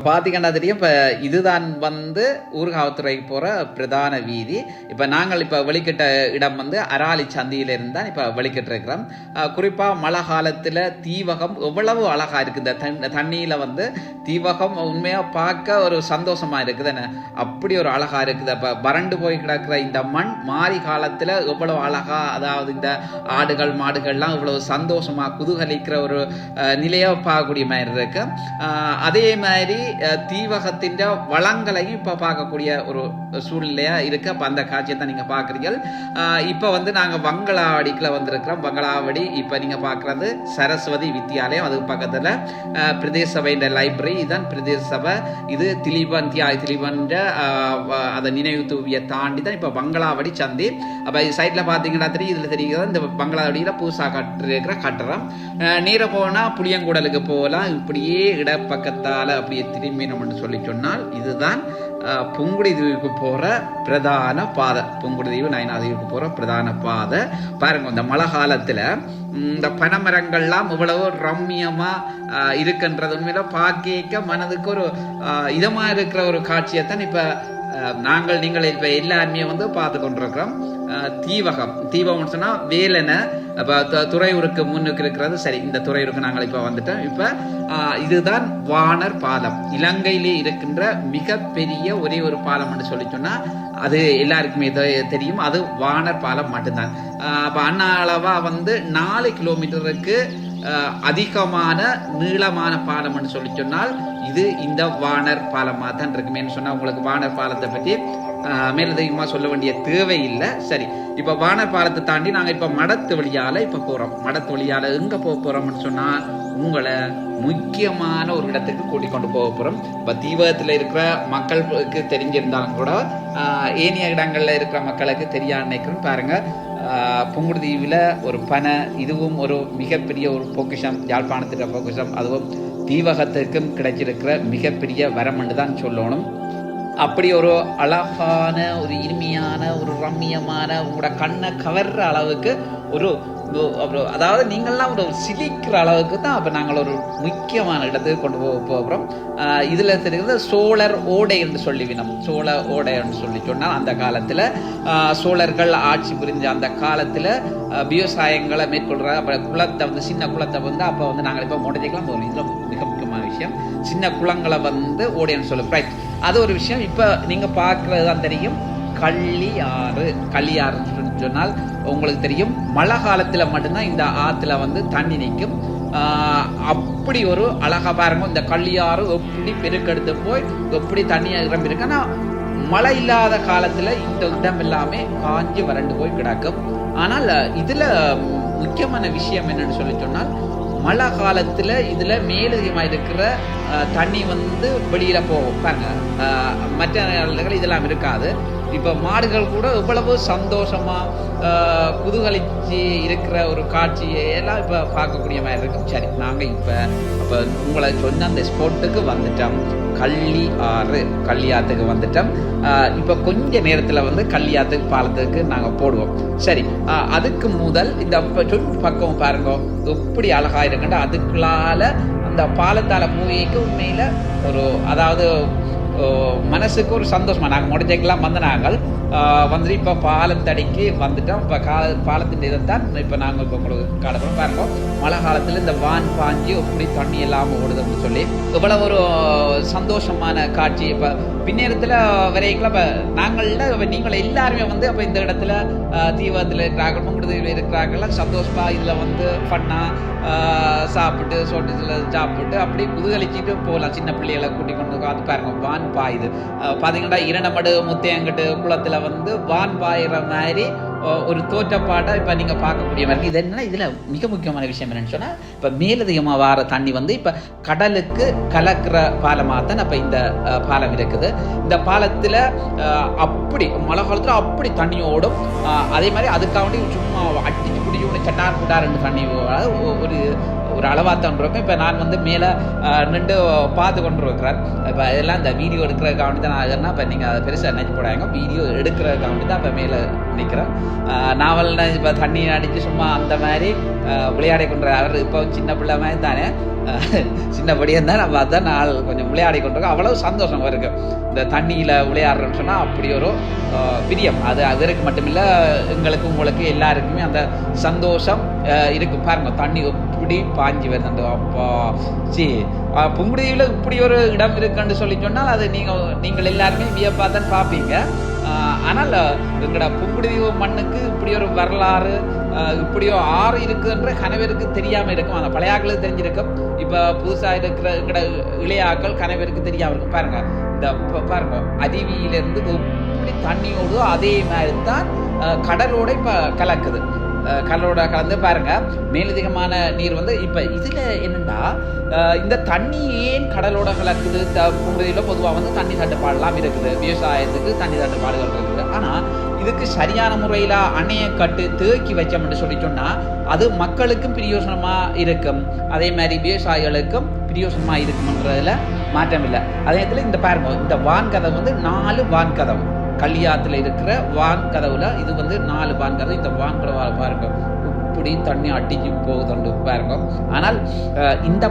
பார்த்தீங்கன்னா தெரியும். இப்போ இதுதான் ஊர்காவத்துறைக்கு போகிற பிரதான வீதி. இப்போ நாங்கள் இப்போ வெளிக்கிட்ட இடம் அராலி சந்தியில் இருந்தால் இப்போ வெளிக்கிட்டு இருக்கிறோம். குறிப்பாக மழை காலத்தில் தீவகம் எவ்வளவு அழகாக இருக்குது. இந்த தண்ணியில் தீவகம் உண்மையாக பார்க்க ஒரு சந்தோஷமாக இருக்குது. அப்படி ஒரு அழகாக இருக்குது. இப்போ வறண்டு போய் கிடக்கிற இந்த மண் மாறி காலத்தில் எவ்வளவு அழகாக, அதாவது இந்த ஆடுகள் மாடுகள்லாம் இவ்வளவு சந்தோஷமாக குதூகலிக்கிற ஒரு நிலையை பார்க்கக்கூடிய மாதிரி இருக்கு. அதே மாதிரி தீவகத்தின் வளங்களையும் இப்ப பார்க்கக்கூடிய ஒரு சூழ்நிலையா இருக்கு. அப்ப அந்த காட்சியை தான் நீங்க பாக்குறீங்க. இப்ப நாங்க பங்களாவடிக்குள்ள வந்திருக்கிறோம். பங்களாவடி இப்ப நீங்க பாக்குறது சரஸ்வதி வித்யாலயம். அது பக்கத்துல பிரதேச சபை லைப்ரரி. இதுதான் பிரதேச சபை. இது திலீபன் அதை நினைவு தூவியை தாண்டி தான் இப்ப பங்களாவடி சந்தி. அப்ப சைட்ல பாத்தீங்கன்னா தெரியும், இதுல தெரியுது இந்த பங்களாவடியில புதுசா கட்டிருக்கிற கட்டடம். நேர போனா புளியங்குடலுக்கு போகலாம். இப்படியே இடப்பக்கத்தால அப்படியே திரும்பினோம்னு சொல்லி சொன்னால் இதுதான் புங்குடி தீவுக்கு போற பிரதான பாதை. புங்குடி தீவு நயனாதீவுக்கு போற பிரதான பாதை. பாருங்க, இந்த மழை காலத்துல இந்த பனைமரங்கள்லாம் இவ்வளவு ரம்மியமா இருக்குன்றது உண்மையில பார்க்க மனதுக்கு ஒரு இதமா இருக்கிற ஒரு காட்சியைத்தான் இப்ப நீங்கள் இப்ப எல்லாருமே பார்த்து கொண்டிருக்கிறோம். தீவகம் சொன்னா வேலனை துறையூருக்கு முன்னுக்கு இருக்கிறது. சரி, இந்த துறையூருக்கு நாங்கள் இப்ப வந்துட்டோம். இப்ப இதுதான் வானர் பாலம். இலங்கையிலே இருக்கின்ற மிகப்பெரிய ஒரே ஒரு பாலம் என்று சொல்லி சொன்னா அது எல்லாருக்குமே தெரியும். அது வானர் பாலம் மட்டும்தான். அப்ப அண்ணா அளவா 4 கிலோமீட்டருக்கு அதிகமான நீளமான பாலம் என்று சொல்லி சொன்னால் இது இந்த வானர் பாலமா தான் இருக்குமே சொன்னா உங்களுக்கு வானர் பாலத்தை பற்றி மேலதிகமா சொல்ல வேண்டிய தேவை இல்லை. சரி, இப்ப வானர் பாலத்தை தாண்டி நாங்க இப்ப மடத்து வழியால இப்ப போறோம். மடத்து வழியால எங்க போறோம்னு சொன்னா உங்களை முக்கியமான ஒரு இடத்துக்கு கூட்டிக் கொண்டு போக போறோம். இப்ப தீவகத்துல இருக்கிற மக்களுக்கு தெரிஞ்சிருந்தாலும் கூட ஏனைய இடங்கள்ல இருக்கிற மக்களுக்கு தெரியாது நினைக்கிறோம். பாருங்க, புங்குடு தீவுல ஒரு பனை, இதுவும் ஒரு மிகப்பெரிய ஒரு பொக்கிஷம், யாழ்ப்பாணத்துக்கு பொக்கிஷம். அதுவும் தீவகத்துக்கும் கிடைச்சிருக்கிற மிகப்பெரிய வரம் என்று தான் சொல்லணும். அப்படி ஒரு அழகான, ஒரு இனிமையான, ஒரு ரம்மியமான, உங்களோட கண்ணை கவர்ற அளவுக்கு அதாவது நீங்கள்லாம் ஒரு சிலிக்கிற அளவுக்கு தான் அப்போ நாங்கள் ஒரு முக்கியமான இடத்துக்கு கொண்டு போகிறோம். இதில் தெரிகிறது சோழர் ஓடை என்று சொல்லிவினோம். சோழ ஓடை என்று சொல்லி சொன்னால் அந்த காலத்தில் சோழர்கள் ஆட்சி புரிஞ்ச அந்த காலத்தில் விவசாயங்களை மேற்கொள்கிற அப்புறம் குளத்தை சின்ன குளத்தை அப்போ நாங்கள் இப்போ மோடைக்கலாம் போகிறோம். இதில் மிக முக்கியமான விஷயம், சின்ன குளங்களை ஓடைன்னு சொல்லுவோம். ரைட், அது ஒரு விஷயம். இப்போ நீங்கள் பார்க்குறது தான் தெரியும். கள்ளியாறுன்னு சொன்னால் உங்களுக்கு தெரியும், மழை காலத்துல மட்டும்தான் இந்த ஆத்துல தண்ணி நிற்கும். அப்படி ஒரு அழகா பாருங்க, இந்த கள்ளியாறு எப்படி பெருக்கெடுத்து போய் எப்படி தண்ணி நிரம்பி இருக்கு. ஆனா மழை இல்லாத காலத்துல இந்த இடம் எல்லாமே காஞ்சி வறண்டு போய் கிடக்கும். ஆனால் இதுல முக்கியமான விஷயம் என்னன்னு சொல்லி சொன்னால், மழை காலத்துல இதுல மேலதிகமா இருக்கிற தண்ணி வெளியில போகும். பாருங்க, மற்ற நாடுகள் இதெல்லாம் இருக்காது. இப்ப மாடுகள் கூட எவ்வளவு சந்தோஷமா குதூகலிச்சு இருக்கிற ஒரு காட்சியை எல்லாம் இப்ப பார்க்கக்கூடிய மாதிரி இருக்கும். சரி, நாங்க இப்ப உங்களை சொன்ன அந்த ஸ்பாட்டுக்கு வந்துட்டோம். கள்ளியாத்துக்கு வந்துட்டோம். இப்ப கொஞ்ச நேரத்துல கள்ளியாத்துக்கு பாலத்துக்கு நாங்க போடுவோம். சரி, அதுக்கு முதல் இந்த பக்கம் பாருங்க எப்படி அழகா இருக்குன்ற. அதுக்குள்ளால அந்த பாலத்தால போய்க்கு உண்மையில ஒரு, அதாவது மனசுக்கு ஒரு சந்தோஷமா. நாங்கள் முடிஞ்சக்கெல்லாம் நாங்கள் இப்போ பாலத்தடிக்கு வந்துட்டோம். இப்போ பாலத்தின் இதைத்தான் இப்போ நாங்கள் இப்போ உங்களுக்கு காலப்போம். பாருங்க, மழை காலத்தில் இந்த வான் பாஞ்சு எப்படி தண்ணி இல்லாமல் ஓடுதுன்னு சொல்லி இவ்வளவு ஒரு சந்தோஷமான காட்சி. இப்போ பின்னேரத்தில் வரைக்கும் இப்போ நீங்கள் எல்லாருமே அப்போ இந்த இடத்துல தீவகத்தில் இருக்கிறார்கள், முங்குடுதீவில் இருக்கிறார்கள், சந்தோஷமா இதில் ஃபன்னா சாப்பிட்டு சாப்பிட்டு அப்படி குதூகலிச்சுட்டு போகலாம். சின்ன பிள்ளைகளை கூட்டி கொண்டு அது பாருங்க, வான் பாயுது. பார்த்தீங்கன்னா இரண்டமடு முத்தையங்கட்டு குளத்துல வான் பாயிற மாதிரி ஒரு தோற்றப்பாட்டை இப்ப நீங்க பார்க்கக்கூடிய மாதிரி. இது என்ன, இதுல மிக முக்கியமான விஷயம் என்னன்னு சொன்னா, இப்ப மேலதிகமா வார தண்ணி இப்ப கடலுக்கு கலக்கிற பாலமா தான் இப்ப இந்த பாலம் இருக்குது. இந்த பாலத்துல அப்படி மழை காலத்துல அப்படி தண்ணி ஓடும். அதே மாதிரி அதுக்காக சும்மா அடிச்சு குடிச்சு சட்டார் குட்டார் தண்ணி ஒரு அளவாத்தான் இருக்கும். இப்போ நான் மேலே நின்று பார்த்து கொண்டு இருக்கிறேன். இப்போ இதெல்லாம் இந்த வீடியோ எடுக்கிறதுக்காக தான் நான் இப்போ நீங்கள் அதை பெருசாக நினைச்சு போடாங்க. வீடியோ எடுக்கிறதுக்காக தான் இப்போ மேலே நிற்கிறேன். நாவல் இப்போ தண்ணி அடித்து சும்மா அந்த மாதிரி விளையாடி கொண்டு அவர் இப்போ சின்ன பிள்ளை மாதிரி தானே சின்னபடியாக தான் நம்ம அதான் நாள் கொஞ்சம் விளையாடி கொண்டிருக்கோம். அவ்வளவு சந்தோஷம் இருக்கு இந்த தண்ணியில் விளையாடுறோன்னு சொன்னால் அப்படி ஒரு பிரியம். அது அதற்கு மட்டுமில்லை, எங்களுக்கு உங்களுக்கு எல்லாருக்குமே அந்த சந்தோஷம் இருக்கும். பாருங்க தண்ணி எப்படி பாஞ்சி வருதுண்டு. அப்பா புங்குடுதீவில் இப்படி ஒரு இடம் இருக்குன்னு சொல்லி சொன்னால் அது நீங்கள் எல்லாருமே வியப்பாக தான் பார்ப்பீங்க. ஆனால் எங்களோட புங்குடுதீவு மண்ணுக்கு இப்படி ஒரு வரலாறு, இப்படியோ ஆறு இருக்குன்ற கனவருக்கு தெரியாமல் இருக்கும். அந்த பழையாக்களுக்கு தெரிஞ்சிருக்கும். இப்போ புதுசாக இருக்கிற எங்களோட இளையாக்கள் கனவருக்கு தெரியாமல் இருக்கும். பாருங்க இந்த பாருங்க அருவியிலிருந்து எப்படி தண்ணியோடு அதே மாதிரி தான் கடலோட இப்போ கலக்குது. கடலோட கலந்து பாருங்க மேலதிகமான நீர் வந்து இப்போ இதில் என்னென்னா இந்த தண்ணி ஏன் கடலோட கலக்குது. புங்குடுதீவில் பொதுவாக வந்து தண்ணி தட்டுப்பாடெல்லாம் இருக்குது, விவசாயத்துக்கு தண்ணி தட்டுப்பாடுகள் இருக்குது. ஆனால் இதுக்கு சரியான முறையில் அணையை கட்டு தேக்கி வச்சோம்னு சொல்லி சொன்னால் அது மக்களுக்கும் பிரயோசனமாக இருக்கும், அதே மாதிரி விவசாயிகளுக்கும் பிரயோசனமாக இருக்கும்ன்றதில் மாற்றம் இல்லை. அதே நேரத்தில் இந்த பாருங்க இந்த வான்கதவு வந்து 4 வான்கதவு கல்யாத்துல இருக்கிற வான் கதவுல இது வந்து 4 வான் கதவு. இந்த வான் கதவு பாருங்க இப்படி தண்ணி அடிச்சு போகுதுண்டு பாருங்க. ஆனால் இந்த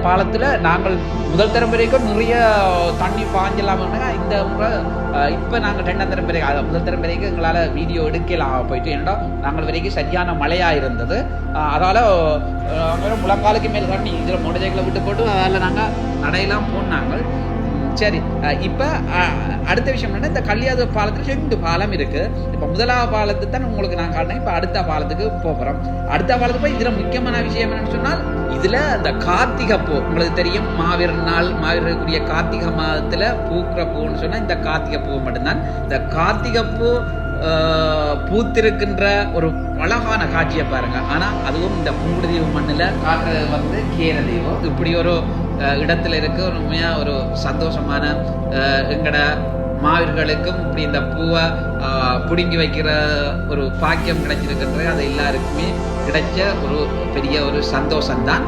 பாலத்துல நாங்கள் முதல் தரம்பரைக்கும் நிறைய தண்ணி பாஞ்சலாம். இந்த முறை இப்போ நாங்கள் 2ஆம் தரம்பரைக்கு முதல் தரம்பரைக்கு எங்களால் வீடியோ எடுக்கலாம் போயிட்டு, ஏன்னா நாங்கள் வரைக்கும் சரியான மழையாக இருந்தது. அதால் முழங்காலுக்கு மேலே தண்ணி இதில் மொடஜைகளை விட்டு போட்டு அதில் நாங்கள் நடையெல்லாம் போனாங்க. சரி, இப்போ அடுத்த விஷயம் என்னன்னா இந்த கல்யாத பாலத்தில் 2 பாலம் இருக்கு. இப்போ முதலாவது பாலத்துக்கு தான் உங்களுக்கு நான் காட்டினேன். இப்போ அடுத்த பாலத்துக்கு போகிறோம். அடுத்த பாலத்துக்கு போய் இதில் முக்கியமான விஷயம் என்னன்னு சொன்னால் இதில் இந்த கார்த்திகை பூ உங்களுக்கு தெரியும். மாவீரர் நாள் மாவீரருக்குரிய கார்த்திகை மாதத்தில் பூக்கிற பூன்னு சொன்னால் இந்த கார்த்திகை பூ மட்டும்தான். இந்த கார்த்திகை பூ பூத்திருக்கின்ற ஒரு அழகான காட்சியை பாருங்க. ஆனால் அதுவும் இந்த புங்குடுதீவு மண்ணில் காட்டுறது வந்து கேரதீவம் இப்படி ஒரு இடத்துல இருக்க ஒரு உண்மையாக ஒரு சந்தோஷமான எங்கட மாவீரர்களுக்கும் இப்படி இந்த பூவை பிடுங்கி வைக்கிற ஒரு பாக்கியம் கிடைச்சிருக்கின்ற அது எல்லாருக்குமே கிடைச்ச ஒரு பெரிய ஒரு சந்தோஷம்தான்.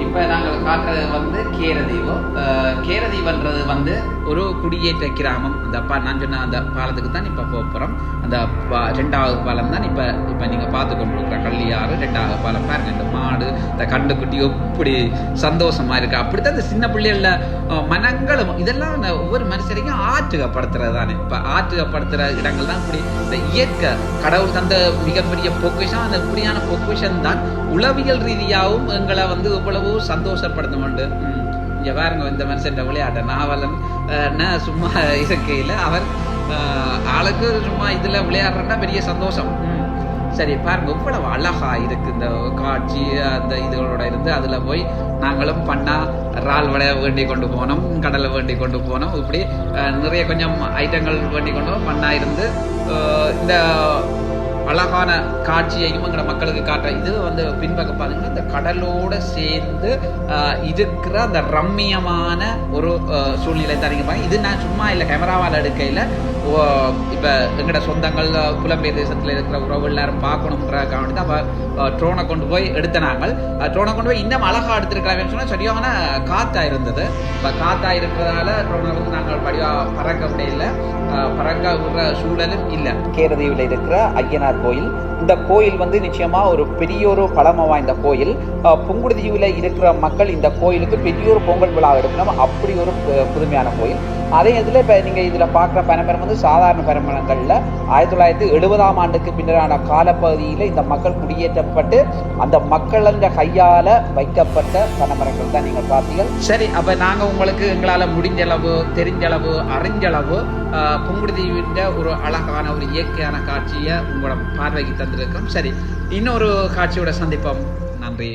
இப்போ நாங்கள் காட்டுறது வந்து கேரதீவன்றது வந்து ஒரு குடியேற்ற கிராமம். அந்த நான் சொன்ன அந்த பாலத்துக்கு தான் இப்போ போகிறோம். அந்த 2ஆவது பாலம் தான் இப்போ நீங்கள் பார்த்து கொண்டு இருக்கிற கள்ளியாறு 2ஆவது பாலம். பாருங்க இந்த மாடு இந்த கண்டுக்குட்டி எப்படி சந்தோஷமா இருக்கு. அப்படித்தான் இந்த சின்ன பிள்ளைகள மனங்களும் இதெல்லாம் ஒவ்வொரு மனுஷரையும் ஆற்றுகப்படுத்துறது தானே. இப்போ ஆற்றுகப்படுத்துகிற இடங்கள் தான் இப்படி இந்த இயற்கை கடவுள் தந்த மிகப்பெரிய பொக்கிஷம். அந்த இப்படியான பொக்கிஷம் தான் உளவியல் ரீதியாகவும் எங்களை வந்து எவ்வளவோ சந்தோஷப்படுத்த உண்டு. இங்கே பாருங்க இந்த மனுஷன் விளையாட்ட நாவலன் சும்மா இருக்கையில் அவர் ஆளுக்கு சும்மா இதில் விளையாடுறா பெரிய சந்தோஷம். சரி பாருங்க இவ்வளவு அழகா இருக்கு இந்த காட்சி. அந்த இதுகளோட இருந்து அதில் போய் நாங்களும் பண்ணா இறால் வடைய வேண்டி கொண்டு போனோம், கடலை வேண்டி கொண்டு போனோம். இப்படி நிறைய கொஞ்சம் ஐட்டங்கள் வேண்டி கொண்டு பண்ணா இருந்து இந்த அழகான காட்சியையும் எங்களோட மக்களுக்கு காட்டுற இது வந்து பின்பக்கம் பார்த்தீங்கன்னா இந்த கடலோட சேர்ந்து இருக்கிற அந்த ரம்மியமான ஒரு சூழ்நிலை தரீங்க. இது நான் சும்மா இல்லை கேமராவால் எடுக்கையில் இப்போ எங்களோட சொந்தங்கள் புலம்பெயர் தேசத்தில் இருக்கிற உறவு எல்லாரும் பார்க்கணுன்றக்காக தான் ட்ரோனை கொண்டு போய் எடுத்தனாங்கள். ட்ரோனை கொண்டு போய் இன்னும் அழகாக எடுத்துருக்கலாம்னு சொன்னால் சரியான காற்றா இருந்தது. இப்போ காற்றா இருக்கிறதால ட்ரோனை வந்து நாங்கள் படிவாக பறக்க முடியல, பறக்க விடுற சூழலும் இல்லை. கேரதீவில் இருக்கிற ஐயனார் கோயில், இந்த கோயில் வந்து நிச்சயமா ஒரு பெரிய ஒரு பழமை வாய்ந்த கோயில். புங்குடுதீவில் இருக்கிற மக்கள் இந்த கோயிலுக்கு பெரிய ஒரு பொங்கல் விழா எடுக்கணும், அப்படி ஒரு புதுமையான கோயில். அதே இதில் இப்போ நீங்கள் இதில் பார்க்குற பனைமரம் வந்து சாதாரண பனைமரங்களில் 1970ஆம் ஆண்டுக்கு பின்னரான காலப்பகுதியில் இந்த மக்கள் குடியேற்றப்பட்டு அந்த மக்களின் கையால் வைக்கப்பட்ட பனைமரங்கள் தான் நீங்கள் பார்த்தீங்க. சரி, அப்போ நாங்கள் உங்களுக்கு எங்களால் முடிஞ்சளவு தெரிஞ்சளவு அறிஞ்சளவு புங்குடுதீவின் ஒரு அழகான ஒரு இயற்கையான காட்சியை உங்களோட பார்வைக்கு தந்திருக்கோம். சரி, இன்னொரு காட்சியோட சந்திப்போம். நன்றி.